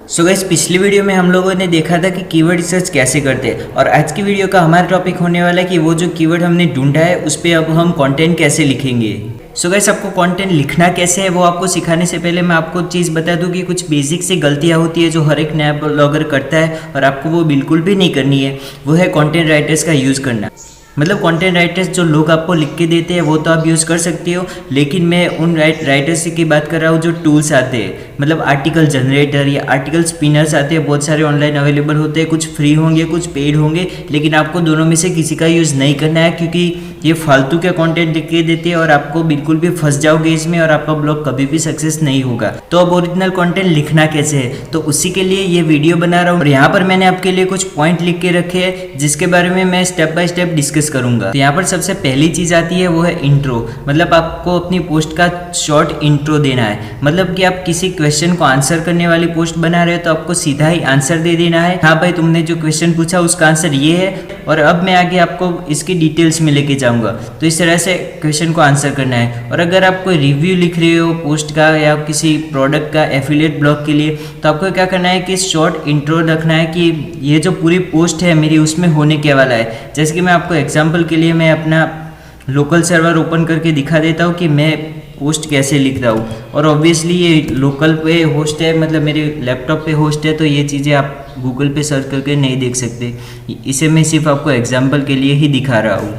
So guys, पिछली video में हम लोगों ने देखा था कि कीवर्ड रिसर्च कैसे करते हैं और आज की वीडियो का हमारा टॉपिक होने वाला है कि वो जो कीवर्ड हमने ढूंढा है उस पर अब हम कंटेंट कैसे लिखेंगे। सो गाइस, आपको कंटेंट लिखना कैसे है वो आपको सिखाने से पहले मैं आपको चीज़ बता दूं कि कुछ बेसिक से गलतियां होती है जो हर एक नया ब्लॉगर करता है और आपको वो बिल्कुल भी नहीं करनी है। वो है कंटेंट राइटर्स का यूज़ करना। मतलब कंटेंट राइटर्स जो लोग आपको लिख के देते हैं वो तो आप यूज़ कर सकते हो, लेकिन मैं उन राइटर्स की बात कर रहा हूँ जो टूल्स आते हैं, मतलब आर्टिकल जनरेटर या आर्टिकल स्पिनर्स आते हैं। बहुत सारे ऑनलाइन अवेलेबल होते हैं, कुछ फ्री होंगे कुछ पेड होंगे, लेकिन आपको दोनों में से किसी का यूज़ नहीं करना है क्योंकि ये फालतू के कंटेंट लिख के देते हैं और आपको बिल्कुल भी फंस जाओगे इसमें और आपका ब्लॉग कभी भी सक्सेस नहीं होगा। तो अब ओरिजिनल कंटेंट लिखना कैसे है, तो उसी के लिए ये वीडियो बना रहा हूँ और यहाँ पर मैंने आपके लिए कुछ पॉइंट लिख के रखे हैं जिसके बारे में मैं स्टेप बाय स्टेप डिस्कस करूंगा। तो यहाँ पर सबसे पहली चीज़ आती है वो है इंट्रो। मतलब आपको अपनी पोस्ट का शॉर्ट इंट्रो देना है। मतलब कि आप किसी क्वेश्चन को आंसर करने वाली पोस्ट बना रहे हो तो आपको सीधा ही आंसर दे देना है, हाँ भाई तुमने जो क्वेश्चन पूछा उसका आंसर ये है और अब मैं आगे आपको इसकी डिटेल्स में लेके जाऊंगा। तो इस तरह से क्वेश्चन को आंसर करना है। और अगर आप कोई रिव्यू लिख रहे हो पोस्ट का या किसी प्रोडक्ट का एफिलिएट ब्लॉग के लिए, तो आपको क्या करना है कि शॉर्ट इंट्रो रखना है कि ये जो पूरी पोस्ट है मेरी उसमें होने के वाला है। जैसे कि मैं आपको एग्जांपल के लिए मैं अपना लोकल सर्वर ओपन करके दिखा देता हूँ कि मैं पोस्ट कैसे लिख रहा हूँ। और ऑब्वियसली ये लोकल पे होस्ट है, मतलब मेरे लैपटॉप पे होस्ट है, तो ये चीज़ें आप गूगल पे सर्च करके नहीं देख सकते। इसे मैं सिर्फ आपको एग्जांपल के लिए ही दिखा रहा हूँ।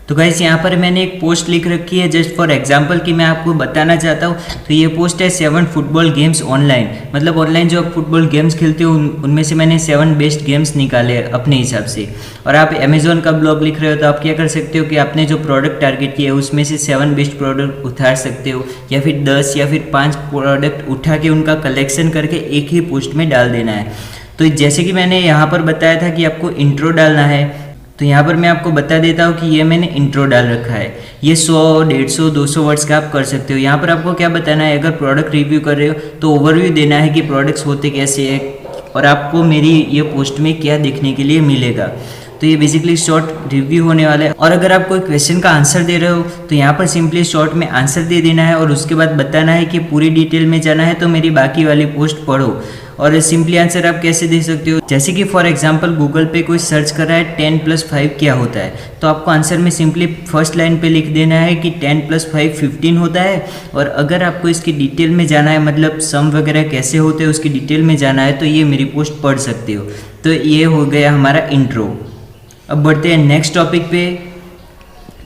तो गाइस, यहाँ पर मैंने एक पोस्ट लिख रखी है जस्ट फॉर एग्जांपल कि मैं आपको बताना चाहता हूँ। तो ये पोस्ट है 7 फुटबॉल गेम्स ऑनलाइन। मतलब ऑनलाइन जो आप फुटबॉल गेम्स खेलते हो उनमें से मैंने 7 बेस्ट गेम्स निकाले अपने हिसाब से। और आप अमेजोन का ब्लॉग लिख रहे हो तो आप क्या कर सकते हो कि आपने जो प्रोडक्ट टारगेट किया है उसमें से 7 बेस्ट प्रोडक्ट उतार सकते हो, या फिर 10 या फिर 5 प्रोडक्ट उठा के उनका कलेक्शन करके एक ही पोस्ट में डाल देना है। तो जैसे कि मैंने यहाँ पर बताया था कि आपको इंट्रो डालना है, तो यहाँ पर मैं आपको बता देता हूँ कि ये मैंने इंट्रो डाल रखा है। ये 100, 150, 200 वर्ड्स का आप कर सकते हो। यहाँ पर आपको क्या बताना है, अगर प्रोडक्ट रिव्यू कर रहे हो तो ओवरव्यू देना है कि प्रोडक्ट्स होते कैसे हैं और आपको मेरी ये पोस्ट में क्या देखने के लिए मिलेगा। तो ये बेसिकली शॉर्ट रिव्यू होने वाला है। और अगर आप कोई क्वेश्चन का आंसर दे रहे हो तो यहाँ पर सिंपली शॉर्ट में आंसर दे देना है और उसके बाद बताना है कि पूरी डिटेल में जाना है तो मेरी बाकी वाली पोस्ट पढ़ो। और सिंपली आंसर आप कैसे दे सकते हो, जैसे कि फॉर एग्जांपल गूगल पे कोई सर्च कर रहा है 10 + 5 क्या होता है, तो आपको आंसर में सिंपली फर्स्ट लाइन पे लिख देना है कि 10 + 5 15 होता है। और अगर आपको इसकी डिटेल में जाना है, मतलब सम वगैरह कैसे होते हैं उसकी डिटेल में जाना है, तो ये मेरी पोस्ट पढ़ सकते हो। तो ये हो गया हमारा इंट्रो। अब बढ़ते हैं नेक्स्ट टॉपिक पे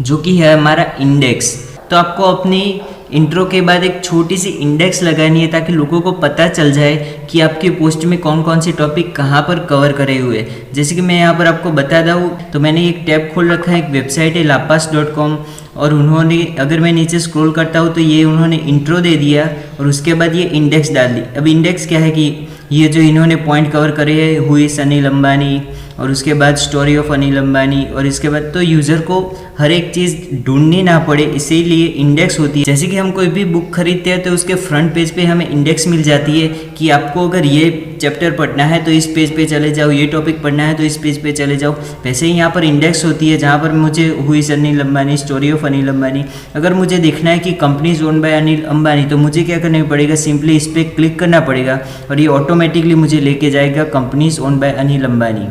जो कि है हमारा इंडेक्स। तो आपको अपनी इंट्रो के बाद एक छोटी सी इंडेक्स लगानी है ताकि लोगों को पता चल जाए कि आपकी पोस्ट में कौन कौन से टॉपिक कहाँ पर कवर करे हुए हैं। जैसे कि मैं यहाँ पर आपको बता दूँ तो मैंने एक टैब खोल रखा है, एक वेबसाइट है lapas.com, और उन्होंने अगर मैं नीचे स्क्रॉल करता हूँ तो ये उन्होंने इंट्रो दे दिया और उसके बाद ये इंडेक्स डाल दी। अब इंडेक्स क्या है कि ये जो इन्होंने पॉइंट कवर करे हैं, हु इज़ अनिल अंबानी, और उसके बाद स्टोरी ऑफ अनिल अंबानी, और इसके बाद तो यूज़र को हर एक चीज़ ढूंढनी ना पड़े, इसीलिए इंडेक्स होती है। जैसे कि हम कोई भी बुक खरीदते हैं तो उसके फ्रंट पेज पे हमें इंडेक्स मिल जाती है कि आपको अगर ये चैप्टर पढ़ना है तो इस पेज पे चले जाओ, ये टॉपिक पढ़ना है तो इस पेज पे चले जाओ। वैसे ही यहाँ पर इंडेक्स होती है जहाँ पर मुझे who is Anil Ambani, story of Anil Ambani, अगर मुझे देखना है कि companies own by Anil Ambani तो मुझे क्या करना पड़ेगा, सिंपली इस पर क्लिक करना पड़ेगा और ये ऑटोमेटिकली मुझे लेके जाएगा companies own by Anil Ambani.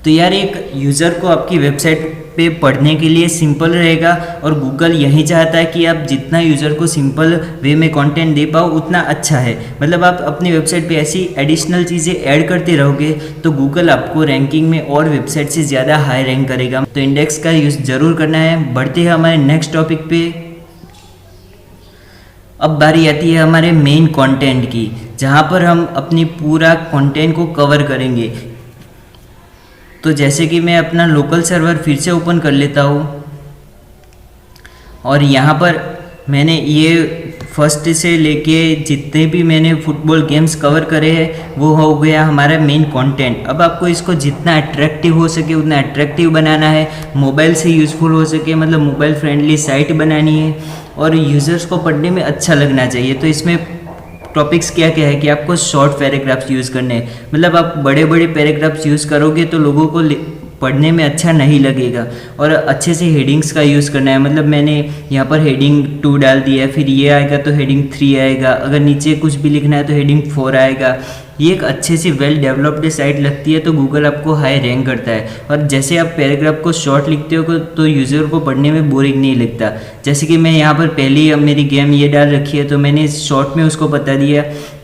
तो यार एक यूज़र को आपकी वेबसाइट पे पढ़ने के लिए सिंपल रहेगा और गूगल यही चाहता है कि आप जितना यूज़र को सिंपल वे में कंटेंट दे पाओ उतना अच्छा है। मतलब आप अपनी वेबसाइट पे ऐसी एडिशनल चीज़ें ऐड करते रहोगे तो गूगल आपको रैंकिंग में और वेबसाइट से ज़्यादा हाई रैंक करेगा। तो इंडेक्स का यूज़ ज़रूर करना है। बढ़ते हैं हमारे नेक्स्ट टॉपिक पे। अब बारी आती है हमारे मेन कंटेंट की, जहाँ पर हम अपनी पूरा कंटेंट को कवर करेंगे। तो जैसे कि मैं अपना लोकल सर्वर फिर से ओपन कर लेता हूँ और यहाँ पर मैंने ये फर्स्ट से लेके जितने भी मैंने फुटबॉल गेम्स कवर करे हैं वो हो गया हमारा मेन कंटेंट। अब आपको इसको जितना अट्रैक्टिव हो सके उतना अट्रैक्टिव बनाना है, मोबाइल से यूज़फुल हो सके, मतलब मोबाइल फ्रेंडली साइट बनानी है और यूज़र्स को पढ़ने में अच्छा लगना चाहिए। तो इसमें टॉपिक्स क्या क्या है कि आपको शॉर्ट पैराग्राफ्स यूज़ करने हैं। मतलब आप बड़े बड़े पैराग्राफ्स यूज़ करोगे तो लोगों को पढ़ने में अच्छा नहीं लगेगा। और अच्छे से हेडिंग्स का यूज़ करना है, मतलब मैंने यहाँ पर हेडिंग 2 डाल दिया है, फिर ये आएगा तो हेडिंग 3 आएगा, अगर नीचे कुछ भी लिखना है तो हेडिंग 4 आएगा। ये एक अच्छे से वेल डेवलप्ड साइट लगती है तो गूगल आपको हाई रैंक करता है। और जैसे आप पैराग्राफ को शॉर्ट लिखते हो तो यूज़र को पढ़ने में बोरिंग नहीं लगता। जैसे कि मैं यहाँ पर पहले ही अब मेरी गेम ये डाल रखी है तो मैंने शॉर्ट में उसको बता दिया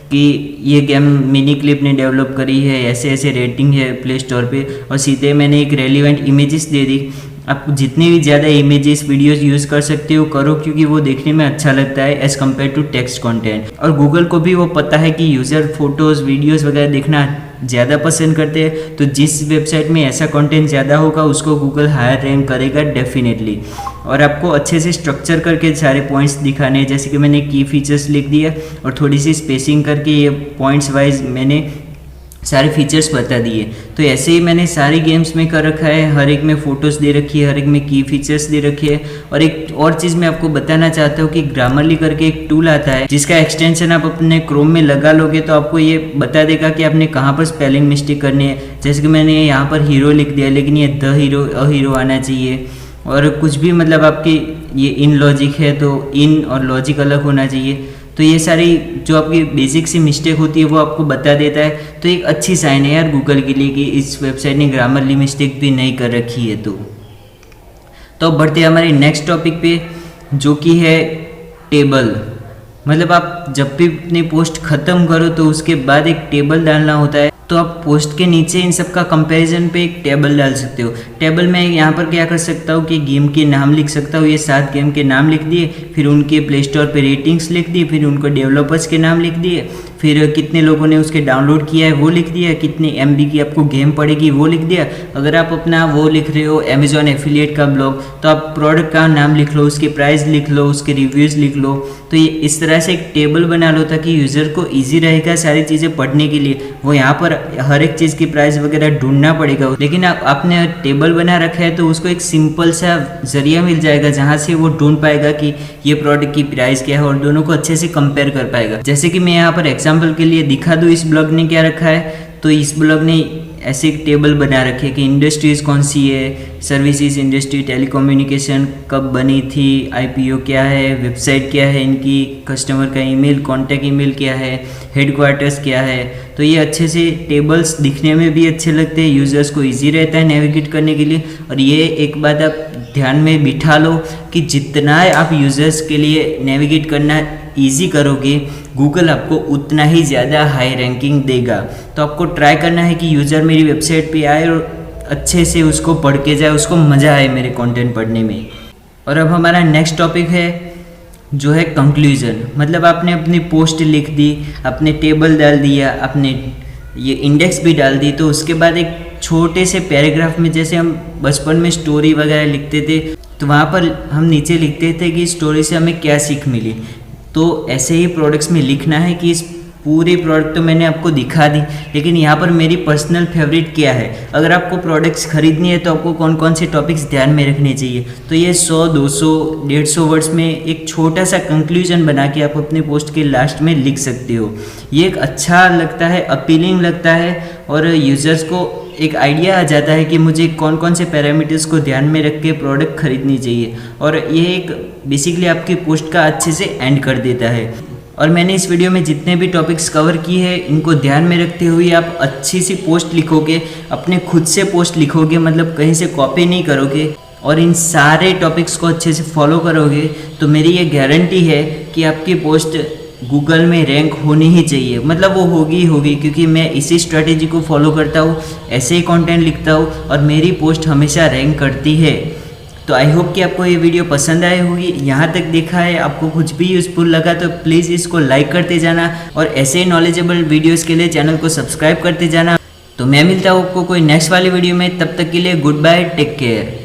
कि ये गेम मिनी क्लिप ने डेवलप करी है, ऐसे ऐसे रेटिंग है प्ले स्टोर पे, और सीधे मैंने एक रेलिवेंट इमेजेस दे दी। आप जितनी भी ज़्यादा इमेजेस वीडियोस यूज़ कर सकते हो करो, क्योंकि वो देखने में अच्छा लगता है as compare to text content. और गूगल को भी वो पता है कि यूज़र फोटोज़ वीडियोस वगैरह देखना ज़्यादा पसंद करते हैं, तो जिस वेबसाइट में ऐसा कंटेंट ज़्यादा होगा उसको गूगल हायर रैंक करेगा डेफिनेटली। और आपको अच्छे से स्ट्रक्चर करके सारे पॉइंट्स दिखाने हैं, जैसे कि मैंने की फीचर्स लिख दिया और थोड़ी सी स्पेसिंग करके ये पॉइंट्स वाइज मैंने सारे फीचर्स बता दिए। तो ऐसे ही मैंने सारी गेम्स में कर रखा है, हर एक में फ़ोटोज़ दे रखी है, हर एक में की फीचर्स दे रखी है। और एक और चीज़ मैं आपको बताना चाहता हूँ कि ग्रामरली करके एक टूल आता है जिसका एक्सटेंशन आप अपने क्रोम में लगा लोगे तो आपको ये बता देगा कि आपने कहाँ पर स्पेलिंग मिस्टेक करनी है। जैसे कि मैंने यहाँ पर हीरो लिख दिया, लेकिन ये द हीरो अ हीरो आना चाहिए। और कुछ भी मतलब आपकी ये इन लॉजिक है तो इन और लॉजिक अलग होना चाहिए। तो ये सारी जो आपकी बेसिक सी मिस्टेक होती है वो आपको बता देता है। तो एक अच्छी साइन है यार गूगल के लिए कि इस वेबसाइट ने ग्रामरली मिस्टेक भी नहीं कर रखी है। तो अब बढ़ते हैं हमारे नेक्स्ट टॉपिक पे, जो कि है टेबल। मतलब आप जब भी अपनी पोस्ट ख़त्म करो तो उसके बाद एक टेबल डालना होता है, तो आप पोस्ट के नीचे इन सब का कंपैरिजन पे एक टेबल डाल सकते हो। टेबल में यहाँ पर क्या कर सकता हूँ कि गेम के नाम लिख सकता हूँ, ये 7 गेम के नाम लिख दिए, फिर उनके प्ले स्टोर पे रेटिंग्स लिख दी, फिर उनको डेवलपर्स के नाम लिख दिए, फिर कितने लोगों ने उसके डाउनलोड किया है वो लिख दिया, कितनी MB की आपको गेम पड़ेगी वो लिख दिया। अगर आप अपना वो लिख रहे हो अमेजॉन एफिलिएट का ब्लॉग, तो आप प्रोडक्ट का नाम लिख लो, उसके प्राइस लिख लो, उसके रिव्यूज़ लिख लो। तो ये इस तरह से एक टेबल बना लो ताकि यूज़र को ईजी रहेगा सारी चीज़ें पढ़ने के लिए। वो यहाँ पर हर एक चीज़ की प्राइस वगैरह ढूंढना पड़ेगा, लेकिन आपने टेबल बना रखा है तो उसको एक सिंपल सा जरिया मिल जाएगा जहाँ से वो ढूंढ पाएगा कि ये प्रोडक्ट की प्राइस क्या है और दोनों को अच्छे से कंपेयर कर पाएगा। जैसे कि मैं यहाँ पर एग्जाम्पल के लिए दिखा दूँ इस ब्लॉग ने क्या रखा है। तो इस ब्लॉग ने ऐसे एक टेबल बना रखे कि इंडस्ट्रीज़ कौन सी है, सर्विसेज इंडस्ट्री, टेलीकम्युनिकेशन कब बनी थी, IPO क्या है, वेबसाइट क्या है इनकी, कस्टमर का ईमेल, कॉन्टैक्ट ईमेल क्या है, हेडक्वार्टर्स क्या है। तो ये अच्छे से टेबल्स दिखने में भी अच्छे लगते हैं, यूज़र्स को ईजी रहता है नेविगेट करने के लिए। और ये एक बात आप ध्यान में बिठा लो कि जितना आप यूज़र्स के लिए नेविगेट करना ईजी करोगे, गूगल आपको उतना ही ज़्यादा हाई रैंकिंग देगा। तो आपको ट्राई करना है कि यूज़र मेरी वेबसाइट पे आए और अच्छे से उसको पढ़ के जाए, उसको मज़ा आए मेरे कंटेंट पढ़ने में। और अब हमारा नेक्स्ट टॉपिक है जो है कंक्लूजन। मतलब आपने अपनी पोस्ट लिख दी, आपने टेबल डाल दिया, आपने ये इंडेक्स भी डाल दी, तो उसके बाद एक छोटे से पैराग्राफ में, जैसे हम बचपन में स्टोरी वगैरह लिखते थे तो वहाँ पर हम नीचे लिखते थे कि स्टोरी से हमें क्या सीख मिली। तो ऐसे ही प्रोडक्ट्स में लिखना है कि इस पूरी प्रोडक्ट तो मैंने आपको दिखा दी, लेकिन यहाँ पर मेरी पर्सनल फेवरेट क्या है। अगर आपको प्रोडक्ट्स खरीदनी है तो आपको कौन कौन से टॉपिक्स ध्यान में रखने चाहिए, तो ये 100, 200, 150 वर्ड्स में एक छोटा सा कंक्लूजन बना के आप अपने पोस्ट के लास्ट में लिख सकते हो। ये एक अच्छा लगता है, अपीलिंग लगता है, और यूज़र्स को एक आइडिया आ जाता है कि मुझे कौन कौन से पैरामीटर्स को ध्यान में रख के प्रोडक्ट खरीदनी चाहिए। और ये एक बेसिकली आपकी पोस्ट का अच्छे से एंड कर देता है। और मैंने इस वीडियो में जितने भी टॉपिक्स कवर किए हैं इनको ध्यान में रखते हुए आप अच्छी सी पोस्ट लिखोगे, अपने खुद से पोस्ट लिखोगे, मतलब कहीं से कॉपी नहीं करोगे, और इन सारे टॉपिक्स को अच्छे से फॉलो करोगे, तो मेरी ये गारंटी है कि आपकी पोस्ट गूगल में रैंक होनी ही चाहिए। मतलब वो होगी ही होगी, क्योंकि मैं इसी स्ट्रैटेजी को फॉलो करता हूँ, ऐसे ही कंटेंट लिखता हूँ और मेरी पोस्ट हमेशा रैंक करती है। तो आई होप कि आपको ये वीडियो पसंद आई होगी। यहाँ तक देखा है, आपको कुछ भी यूज़फुल लगा तो प्लीज़ इसको लाइक करते जाना, और ऐसे ही नॉलेजेबल वीडियोज़ के लिए चैनल को सब्सक्राइब करते जाना। तो मैं मिलता हूँ आपको कोई नेक्स्ट वाली वीडियो में, तब तक के लिए गुड बाय, टेक केयर।